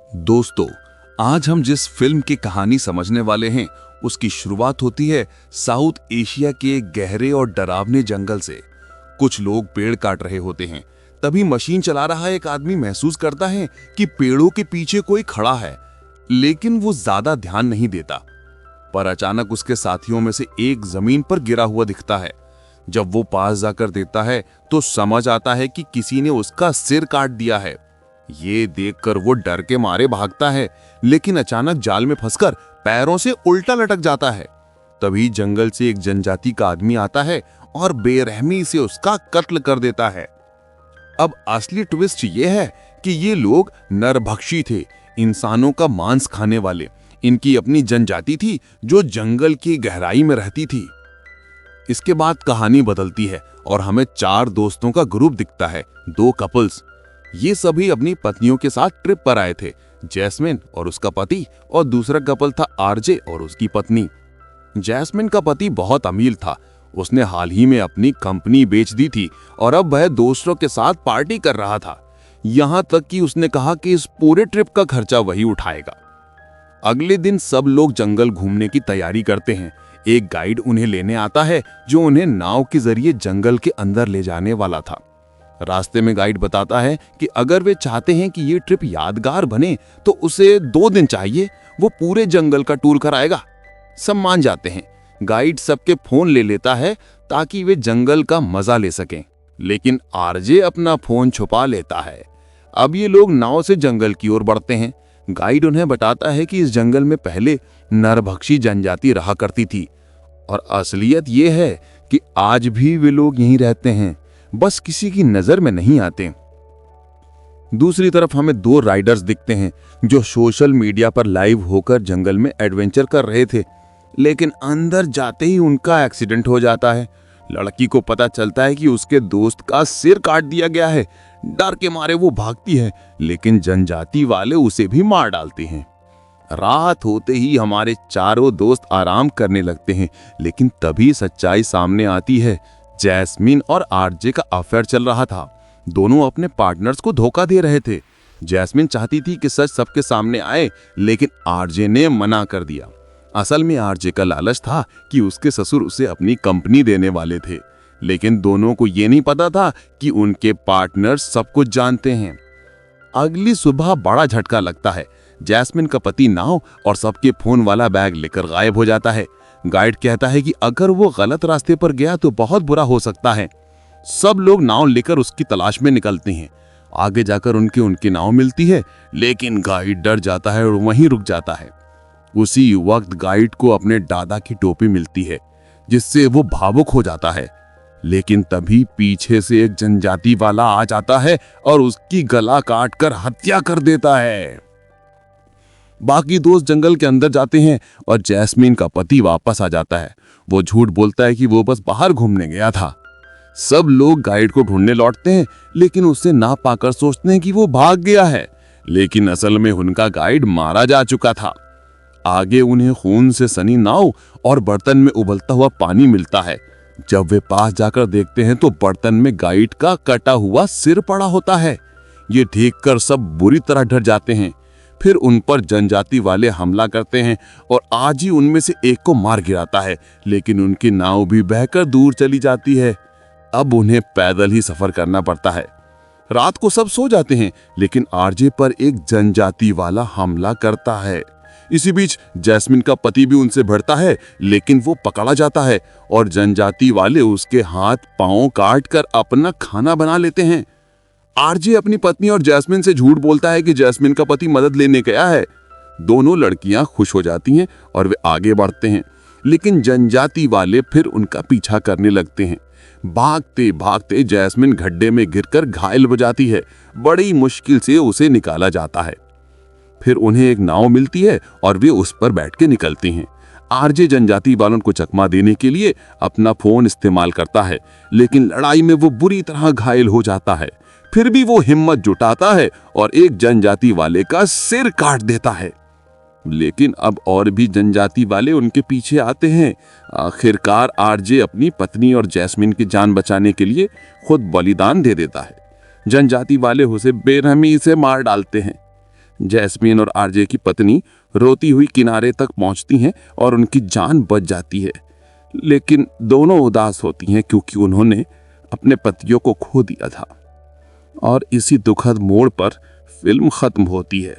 दोस्तों, आज हम जिस फिल्म की कहानी समझने वाले हैं उसकी शुरुआत होती है साउथ एशिया के एक गहरे और डरावने जंगल से। कुछ लोग पेड़ काट रहे होते हैं। तभी मशीन चला रहा एक आदमी महसूस करता है कि पेड़ों के पीछे कोई खड़ा है, लेकिन वो ज्यादा ध्यान नहीं देता। पर अचानक उसके साथियों में से एक जमीन पर गिरा हुआ दिखता है। जब वो पास जाकर देखता है तो समझ आता है कि किसी ने उसका सिर काट दिया है। ये देखकर वो डर के मारे भागता है, लेकिन अचानक जाल में फंसकर पैरों से उल्टा लटक जाता है। तभी जंगल से एक जनजाति का आदमी आता है और बेरहमी से उसका कत्ल कर देता है। अब असली ट्विस्ट ये है कि ये लोग नरभक्षी थे, इंसानों का मांस खाने वाले। इनकी अपनी जनजाति थी जो जंगल की गहराई में रहती थी। इसके बाद कहानी बदलती है और हमें 4 दोस्तों का ग्रुप दिखता है, 2 कपल्स। ये सभी अपनी पत्नियों के साथ ट्रिप पर आए थे, जैस्मिन और उसका पति, और दूसरा कपल था आरजे और उसकी पत्नी। जैस्मिन का पति बहुत अमीर था। उसने हाल ही में अपनी कंपनी बेच दी थी और अब वह दोस्तों के साथ पार्टी कर रहा था। यहाँ तक कि उसने कहा कि इस पूरे ट्रिप का खर्चा वही उठाएगा। अगले दिन सब लोग जंगल घूमने की तैयारी करते हैं। एक गाइड उन्हें लेने आता है जो उन्हें नाव के जरिए जंगल के अंदर ले जाने वाला था। रास्ते में गाइड बताता है कि अगर वे चाहते हैं कि ये ट्रिप यादगार बने तो उसे 2 दिन चाहिए। वो पूरे जंगल का टूर कराएगा। सब मान जाते हैं। गाइड सबके फोन ले लेता है ताकि वे जंगल का मजा ले सकें, लेकिन आरजे अपना फोन छुपा लेता है। अब ये लोग नाव से जंगल की ओर बढ़ते हैं। गाइड उन्हें बताता है कि इस जंगल में पहले नरभक्षी जनजाति रहा करती थी और असलियत ये है कि आज भी वे लोग यहीं रहते हैं, बस किसी की नजर में नहीं आते। दूसरी तरफ हमें 2 राइडर्स दिखते हैं जो सोशल मीडिया पर लाइव होकर जंगल में एडवेंचर कर रहे थे, लेकिन अंदर जाते ही उनका एक्सीडेंट हो जाता है। लड़की को पता चलता है कि उसके दोस्त का सिर काट दिया गया है। डर के मारे वो भागती है, लेकिन जनजाति वाले उसे भी मार डालते हैं। रात होते ही हमारे चारों दोस्त आराम करने लगते हैं, लेकिन तभी सच्चाई सामने आती है। जैस्मिन और आरजे का अफेयर चल रहा था। दोनों अपने पार्टनर्स को धोखा दे रहे थे। जैस्मिन चाहती थी कि सच सबके सामने आए, लेकिन आरजे ने मना कर दिया। असल में आरजे का लालच था कि उसके ससुर उसे अपनी कंपनी देने वाले थे, लेकिन दोनों को यह नहीं पता था कि उनके पार्टनर्स सब कुछ जानते हैं। अगली सुबह बड़ा झटका लगता है। जैस्मिन का पति नाव और सबके फोन वाला बैग लेकर गायब हो जाता है। गाइड कहता है कि अगर वो गलत रास्ते पर गया तो बहुत बुरा हो सकता है। सब लोग नाव लेकर उसकी तलाश में निकलते हैं। आगे जाकर उनकी नाव मिलती है, लेकिन गाइड डर जाता है और वहीं रुक जाता है। उसी वक्त गाइड को अपने दादा की टोपी मिलती है, जिससे वो भावुक हो जाता है। लेकिन तभी पीछे से एक जनजाति वाला आ जाता है और उसकी गला काटकर हत्या कर देता है। बाकी दोस्त जंगल के अंदर जाते हैं और जैस्मिन का पति वापस आ जाता है। वो झूठ बोलता है कि वो बस बाहर घूमने गया था। सब लोग गाइड को ढूंढने लौटते हैं, लेकिन उसे ना पाकर सोचते हैं कि वो भाग गया है, लेकिन असल में उनका गाइड मारा जा चुका था। आगे उन्हें खून से सनी नाव और बर्तन में उबलता हुआ पानी मिलता है। जब वे पास जाकर देखते हैं तो बर्तन में गाइड का कटा हुआ सिर पड़ा होता है। ये देखकर सब बुरी तरह डर जाते हैं। फिर उन पर जनजाति वाले हमला करते हैं और आज ही उनमें से एक को मार गिराता है, लेकिन उनकी नाव भी बहकर दूर चली जाती है। अब उन्हें पैदल ही सफर करना पड़ता है। रात को सब सो जाते हैं, लेकिन आरजे पर एक जनजाति वाला हमला करता है। इसी बीच जैस्मिन का पति भी उनसे भिड़ता है, लेकिन वो पकड़ा जाता है और जनजाति वाले उसके हाथ पांव काट कर अपना खाना बना लेते हैं। आरजे अपनी पत्नी और जैस्मिन से झूठ बोलता है कि जैस्मिन का पति मदद लेने गया है। दोनों लड़कियां खुश हो जाती हैं और वे आगे बढ़ते हैं, लेकिन जनजाति वाले फिर उनका पीछा करने लगते हैं। भागते भागते जैस्मिन गड्ढे में गिरकर घायल हो जाती है। बड़ी मुश्किल से उसे निकाला जाता है। फिर उन्हें एक नाव मिलती है और वे उस पर बैठ के निकलती हैं। आरजे जनजाति वालों को चकमा देने के लिए अपना फोन इस्तेमाल करता है, लेकिन लड़ाई में वो बुरी तरह घायल हो जाता है। फिर भी वो हिम्मत जुटाता है और एक जनजाति वाले का सिर काट देता है, लेकिन अब और भी जनजाति वाले उनके पीछे आते हैं। आखिरकार आरजे अपनी पत्नी और जैस्मिन की जान बचाने के लिए खुद बलिदान दे देता है। जनजाति वाले उसे बेरहमी से मार डालते हैं। जैस्मीन और आरजे की पत्नी रोती हुई किनारे तक पहुंचती हैं और उनकी जान बच जाती है, लेकिन दोनों उदास होती हैं क्योंकि उन्होंने अपने पतियों को खो दिया था। और इसी दुखद मोड़ पर फिल्म खत्म होती है।